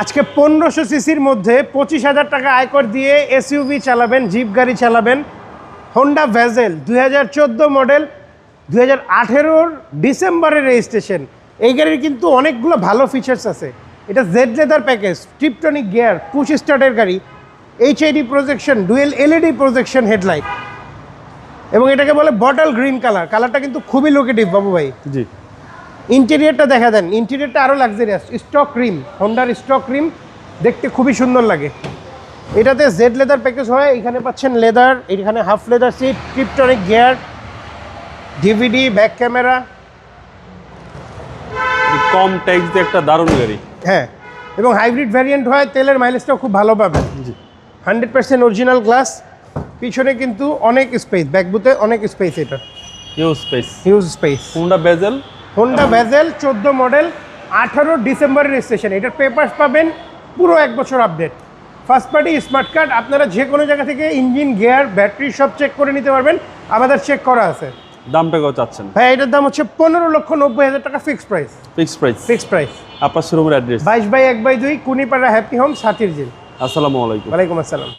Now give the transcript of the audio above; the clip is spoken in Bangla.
আজকে 1500 সিসির মধ্যে 25,000 টাকা আয়কর দিয়ে এসইউভি চালাবেন, জিপ গাড়ি চালাবেন। হোন্ডা ভেজেল 2014 মডেল, 2018 ডিসেম্বরের রেজিস্ট্রেশন। এই গাড়ির কিন্তু অনেকগুলো ভালো ফিচার্স আছে। এটা Z leather package, Tiptronic gear, push স্টার্টের গাড়ি, HID projection, dual LED projection headlight, এবং এটাকে বলে বটল গ্রিন কালার। কালারটা কিন্তু খুবই লোকেটিভ বাবু ভাই। জি, ইন্টেরিয়রটা দেখা দেন, ইন্টেরিয়রটা আরও লাক্সারিয়াস। স্টক রিম, হোন্ডার স্টক রিম দেখতে খুবই সুন্দর লাগে। এটাতে জেড লেদার প্যাকেজ হয়। এখানে পাচ্ছেন লেদার, এখানে half leather seat, Tiptronic gear, DVD, back camera. কম ট্যাক্স দিয়ে একটা দারুণ গাড়ি। হ্যাঁ, এবং হাইব্রিড ভ্যারিয়েন্ট হয়, তেলের মাইলেজটাও খুব ভালো পাবেন। জি, 100% অরিজিনাল গ্লাস। পিছনে কিন্তু অনেক স্পেস, ব্যাকবুতে অনেক স্পেস। এটা huge space. Huge space. Honda Vezel, Honda Vezel 14 model, 18 ডিসেম্বরের রেজিস্ট্রেশন। এটার পেপারস পাবেন পুরো 1 বছর update. First party smart card. আপনারা যে কোনো জায়গা থেকে ইঞ্জিন, গিয়ার, ব্যাটারি সব চেক করে নিতে পারবেন। আমাদের চেক করা আছে। দামটা কত চাচ্ছেন? ভাই এটার দাম হচ্ছে 15,90,000 টাকা fixed price. Fixed price. Fixed price. আপনার শোরুমের অ্যাড্রেস? 22/1/2 কুনিপাড়া হ্যাপি হোম, সাতির জিল। আসসালামু আলাইকুম। ওয়ালাইকুম আসসালাম।